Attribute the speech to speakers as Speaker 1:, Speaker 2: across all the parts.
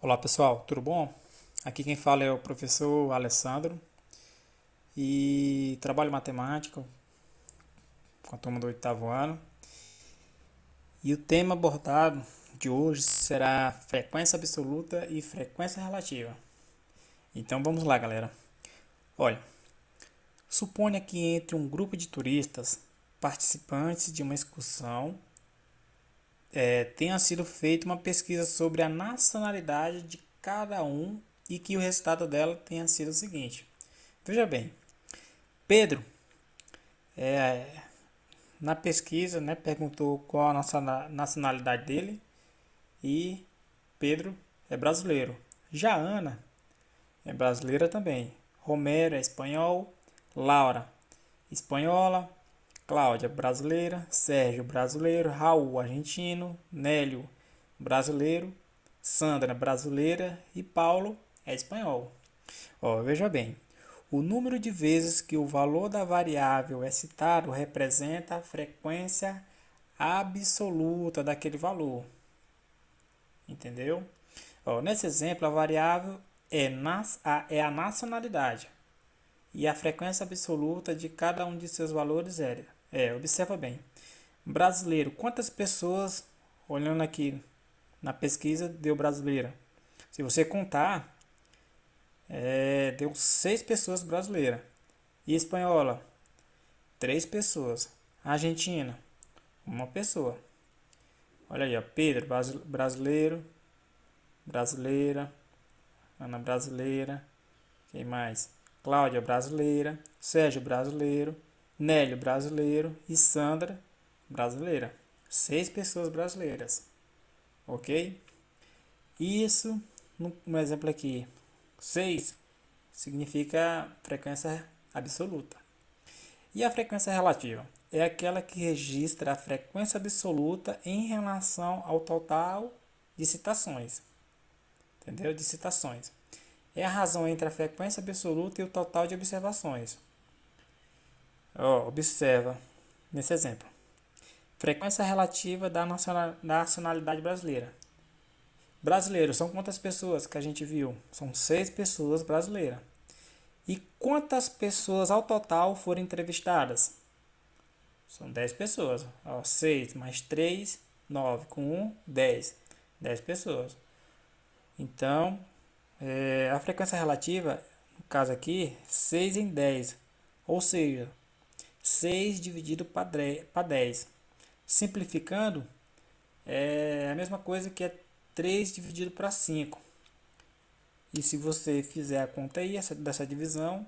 Speaker 1: Olá pessoal, tudo bom? Aqui quem fala é o professor Alessandro e trabalho matemática com a turma do oitavo ano. E o tema abordado de hoje será frequência absoluta e frequência relativa. Então vamos lá, galera. Olha, suponha que entre um grupo de turistas participantes de uma excursão tenha sido feita uma pesquisa sobre a nacionalidade de cada um e que o resultado dela tenha sido o seguinte. Veja bem, Pedro, é, na pesquisa, né, perguntou qual a nacionalidade dele e Pedro é brasileiro. Já Ana é brasileira também. Romero é espanhol. Laura, espanhola. Cláudia, brasileira. Sérgio, brasileiro. Raul, argentino. Nélio, brasileiro. Sandra, brasileira. E Paulo é espanhol. Ó, veja bem, o número de vezes que o valor da variável é citado representa a frequência absoluta daquele valor. Entendeu? Ó, nesse exemplo, a variável é a nacionalidade e a frequência absoluta de cada um de seus valores observa bem. Brasileiro, quantas pessoas, olhando aqui na pesquisa, deu brasileira? Se você contar, deu 6 pessoas brasileiras. E espanhola, 3 pessoas. Argentina, uma pessoa. Olha aí, ó, Pedro, brasileiro, brasileira. Ana, brasileira. Quem mais? Cláudia, brasileira. Sérgio, brasileiro. Nélio, brasileiro. E Sandra, brasileira. 6 pessoas brasileiras. Ok? Isso, no exemplo aqui, 6 significa frequência absoluta. E a frequência relativa? É aquela que registra a frequência absoluta em relação ao total de citações. Entendeu? De citações. É a razão entre a frequência absoluta e o total de observações. Observa nesse exemplo. Frequência relativa da nacionalidade brasileira. Brasileiro, são quantas pessoas que a gente viu? São 6 pessoas brasileiras. E quantas pessoas ao total foram entrevistadas? São 10 pessoas. 6 mais 3, 9. Com 1, 10. 10 pessoas. Então, a frequência relativa, no caso aqui, 6 em 10. Ou seja, 6 dividido para 10. Simplificando, é a mesma coisa que é 3 dividido para 5. E se você fizer a conta aí dessa divisão,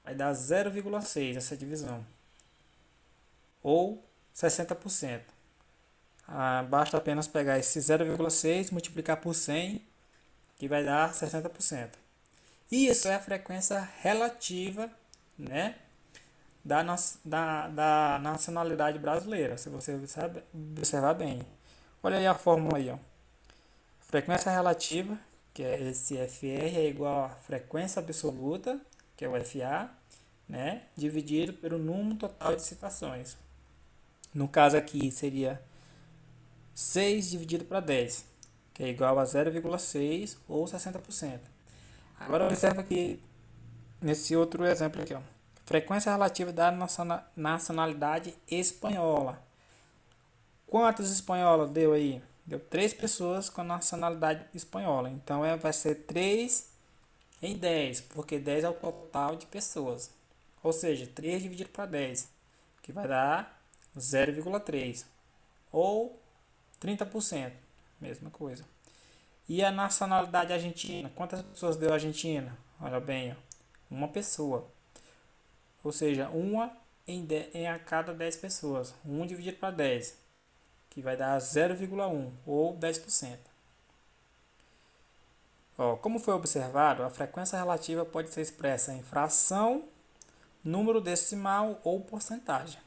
Speaker 1: vai dar 0,6 essa divisão. Ou 60%. Basta apenas pegar esse 0,6 multiplicar por 100, que vai dar 60%. E isso é a frequência relativa, né, da nacionalidade brasileira, se você observar bem. Olha aí a fórmula aí, ó. Frequência relativa, que é esse FR, é igual a frequência absoluta, que é o FA, né, dividido pelo número total de citações. No caso aqui seria 6 dividido para 10, que é igual a 0,6 ou 60%. Agora observa aqui nesse outro exemplo aqui, ó. Frequência relativa da nacionalidade espanhola. Quantas espanholas deu aí? Deu 3 pessoas com nacionalidade espanhola. Então vai ser 3 em 10, porque 10 é o total de pessoas. Ou seja, 3 dividido para 10, que vai dar 0,3 ou 30%, mesma coisa. E a nacionalidade argentina? Quantas pessoas deu a Argentina? Olha bem, ó, uma pessoa. Ou seja, uma em a cada 10 pessoas. 1 dividido para 10, que vai dar 0,1 ou 10%. Como foi observado, a frequência relativa pode ser expressa em fração, número decimal ou porcentagem.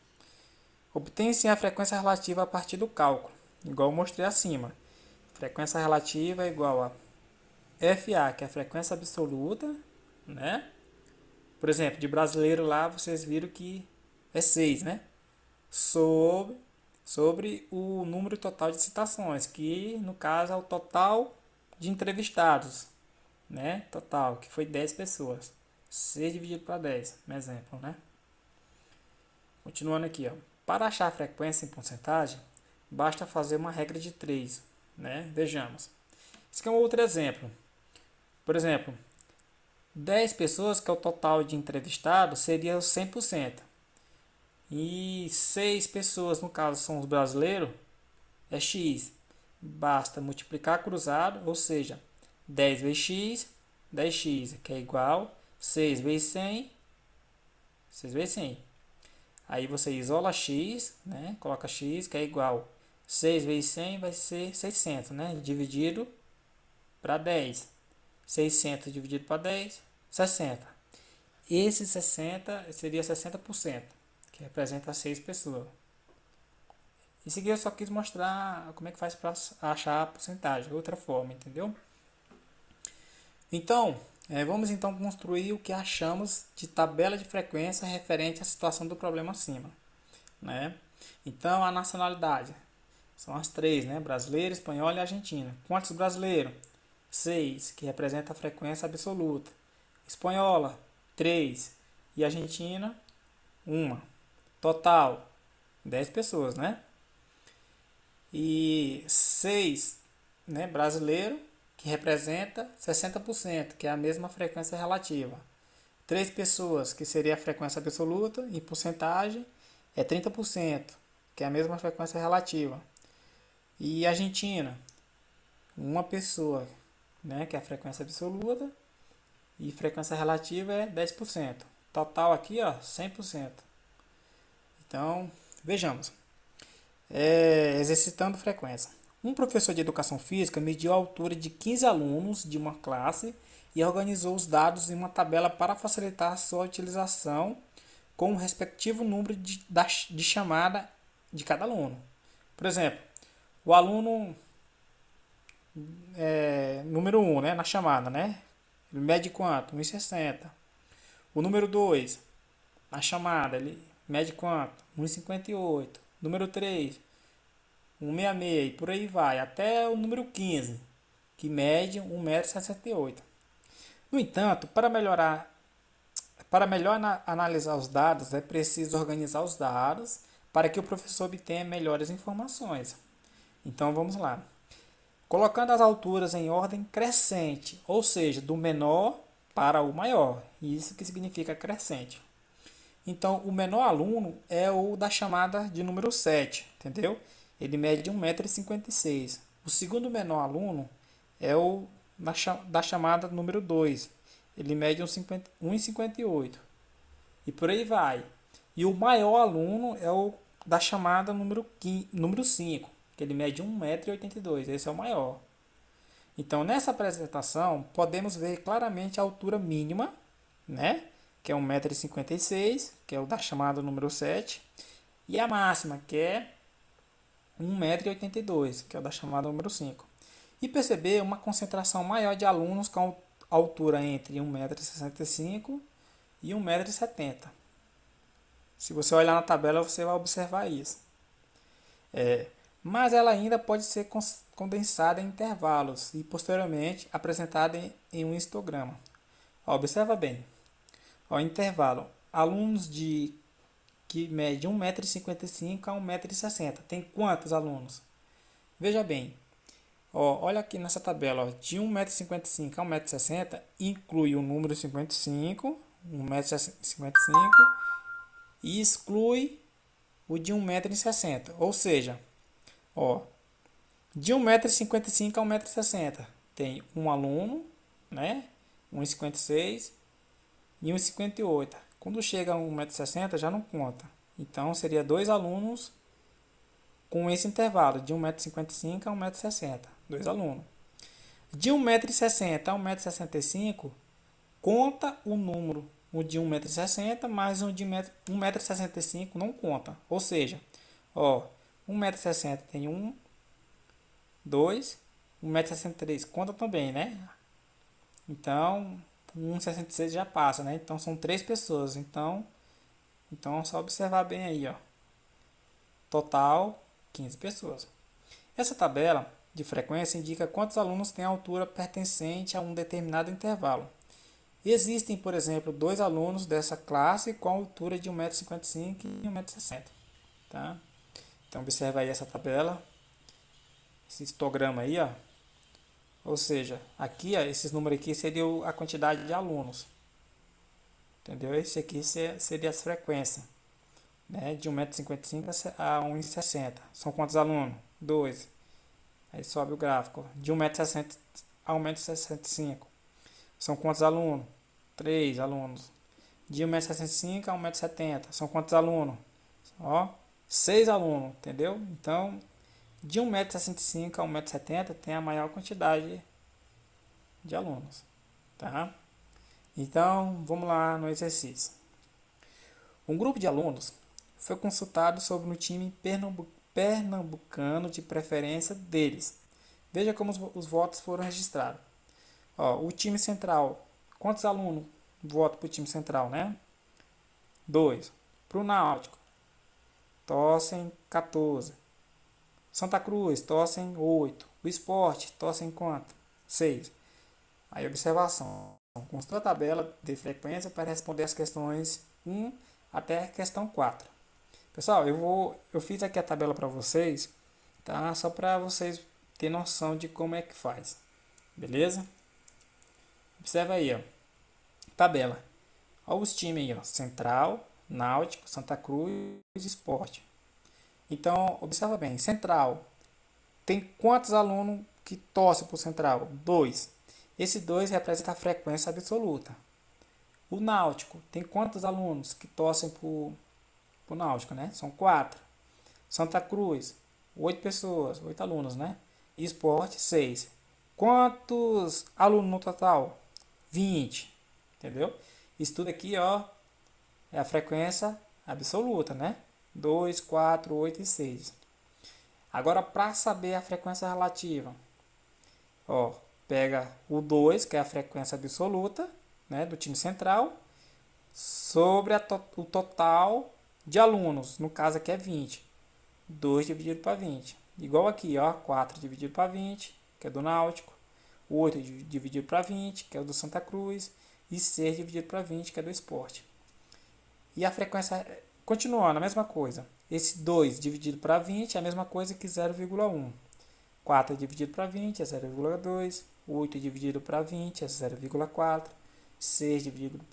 Speaker 1: Obtém-se a frequência relativa a partir do cálculo, igual eu mostrei acima. Frequência relativa é igual a FA, que é a frequência absoluta, né? Por exemplo, de brasileiro lá, vocês viram que é 6, né? Sobre o número total de citações, que no caso é o total de entrevistados, né? Total, que foi 10 pessoas. 6 dividido para 10, um exemplo, né? Continuando aqui, ó. Para achar a frequência em porcentagem, basta fazer uma regra de 3, né? Vejamos. Esse aqui é um outro exemplo. Por exemplo, 10 pessoas, que é o total de entrevistados, seria 100%. E 6 pessoas, no caso são os brasileiros, é X. Basta multiplicar cruzado, ou seja, 10 vezes X, 10x, que é igual 6 vezes 100, 6 vezes 100. Aí você isola X, né? Coloca X, que é igual 6 vezes 100 vai ser 600, né? Dividido para 10. 600 dividido para 10, 60. Esse 60 seria 60%, que representa 6 pessoas. Isso aqui eu só quis mostrar como é que faz para achar a porcentagem, outra forma, entendeu? Então, vamos então construir o que achamos de tabela de frequência referente à situação do problema acima, né? Então, a nacionalidade são as três, né? Brasileiro, espanhol e argentina. Quantos brasileiros? 6, que representa a frequência absoluta. Espanhola, 3. E argentina, 1. Total, 10 pessoas, né? E 6, né, brasileiro, que representa 60%, que é a mesma frequência relativa. 3 pessoas, que seria a frequência absoluta, e porcentagem é 30%, que é a mesma frequência relativa. E Argentina, uma pessoa, né, que é a frequência absoluta, e frequência relativa é 10%. Total aqui, ó, 100%. Então, vejamos. Exercitando frequência. Um professor de educação física mediu a altura de 15 alunos de uma classe e organizou os dados em uma tabela para facilitar a sua utilização com o respectivo número de chamada de cada aluno. Por exemplo, o aluno número 1, né, na chamada, né? Ele mede quanto? 1,60. O número 2, na chamada, ele mede quanto? 1,58. Número 3, 1,66 e por aí vai, até o número 15, que mede 1,68 m. No entanto, para melhor analisar os dados, é preciso organizar os dados para que o professor obtenha melhores informações. Então vamos lá. Colocando as alturas em ordem crescente, ou seja, do menor para o maior. Isso que significa crescente. Então, o menor aluno é o da chamada de número 7, entendeu? Ele mede 1,56 m. O segundo menor aluno é o da chamada número 2. Ele mede 1,58 m. E por aí vai. E o maior aluno é o da chamada número 5, que ele mede 1,82 m. Esse é o maior. Então, nessa apresentação, podemos ver claramente a altura mínima, né? Que é 1,56 m, que é o da chamada número 7, e a máxima, que é 1,82 m, que é o da chamada número 5. E perceber uma concentração maior de alunos com altura entre 1,65 m e 1,70 m. Se você olhar na tabela, você vai observar isso. Mas ela ainda pode ser condensada em intervalos e posteriormente apresentada em um histograma. Observa bem. Ao intervalo, alunos que medem 1,55 m a 1,60 m. Tem quantos alunos? Veja bem. Olha aqui nessa tabela. De 1,55 m a 1,60 m, inclui o número 55, 1,55 m, e exclui o de 1,60 m. Ou seja, de 1,55 m a 1,60 m, tem um aluno, né? 1,56 m e 1,58 m. Quando chega a 1,60 m já não conta. Então seria 2 alunos com esse intervalo de 1,55 m a 1,60 m. 2 alunos. De 1,60 m a 1,65 m, conta o número o de 1,60 m, mas o de 1,65 m não conta. Ou seja, 1,60 m tem 1, 2, 1,63 m conta também, né? Então, 1,66 já passa, né? Então, são 3 pessoas. Então é só observar bem aí, Total, 15 pessoas. Essa tabela de frequência indica quantos alunos têm altura pertencente a um determinado intervalo. Existem, por exemplo, dois alunos dessa classe com altura de 1,55 m e 1,60 m. Tá? Então, observa aí essa tabela, esse histograma aí, ó. Ou seja, aqui, ó, esses números aqui seriam a quantidade de alunos. Entendeu? Esse aqui seria as frequências, né? De 1,55 m a 1,60 m. São quantos alunos? 2. Aí sobe o gráfico. De 1,60 m a 1,65 m. São quantos alunos? 3 alunos. De 1,65 m a 1,70 m. São quantos alunos? Ó, 6 alunos, entendeu? Então, de 1,65 m a 1,70 m tem a maior quantidade de alunos, tá? Então, vamos lá no exercício. Um grupo de alunos foi consultado sobre o time pernambucano de preferência deles. Veja como os votos foram registrados. Ó, o time central, quantos alunos votam para o time central, né? 2. Para o Náutico, torcem 14. Santa Cruz, torcem 8. O Sport, torcem quanto? 6. Aí, observação. Construa a tabela de frequência para responder as questões 1 até a questão 4. Pessoal, eu fiz aqui a tabela para vocês, tá? Só para vocês terem noção de como é que faz. Beleza? Observa aí, ó. Tabela. Olha os times aí, ó. Central, Náutico, Santa Cruz e Sport. Então, observa bem. Central. Tem quantos alunos que torcem para o Central? 2. Esse 2 representa a frequência absoluta. O Náutico. Tem quantos alunos que torcem para o Náutico, né? São 4. Santa Cruz. 8 pessoas. 8 alunos, né? E Sport, 6. Quantos alunos no total? 20. Entendeu? Isso tudo aqui, ó, é a frequência absoluta, né? 2, 4, 8 e 6. Agora, para saber a frequência relativa, ó, pega o 2, que é a frequência absoluta, né, do time central, sobre o total de alunos. No caso aqui é 20. 2 dividido para 20. Igual aqui, ó, 4 dividido para 20, que é do Náutico. 8 dividido para 20, que é o do Santa Cruz. E 6 dividido para 20, que é do Sport. E a frequência, continuando, a mesma coisa. Esse 2 dividido para 20 é a mesma coisa que 0,1. 4 dividido para 20 é 0,2. 8 dividido para 20 é 0,4. 6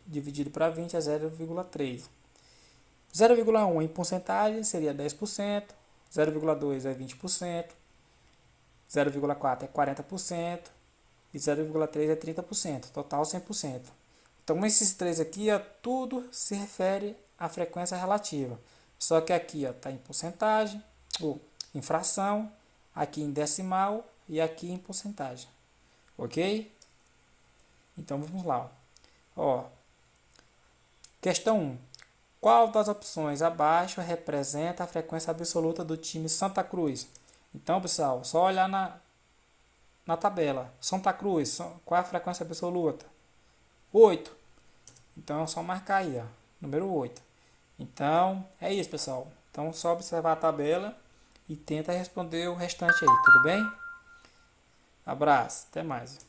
Speaker 1: dividido para 20 é 0,3. 0,1 em porcentagem seria 10%. 0,2 é 20%. 0,4 é 40%. E 0,3 é 30%. Total 100%. Então, esses três aqui, ó, tudo se refere à frequência relativa. Só que aqui está em porcentagem, ou em fração, aqui em decimal e aqui em porcentagem. Ok? Então, vamos lá. Ó, questão 1. Qual das opções abaixo representa a frequência absoluta do time Santa Cruz? Então, pessoal, só olhar na tabela. Santa Cruz, qual é a frequência absoluta? 8. Então, é só marcar aí, ó, número 8. Então, é isso, pessoal. Então, só observar a tabela e tenta responder o restante aí, tudo bem? Abraço, até mais.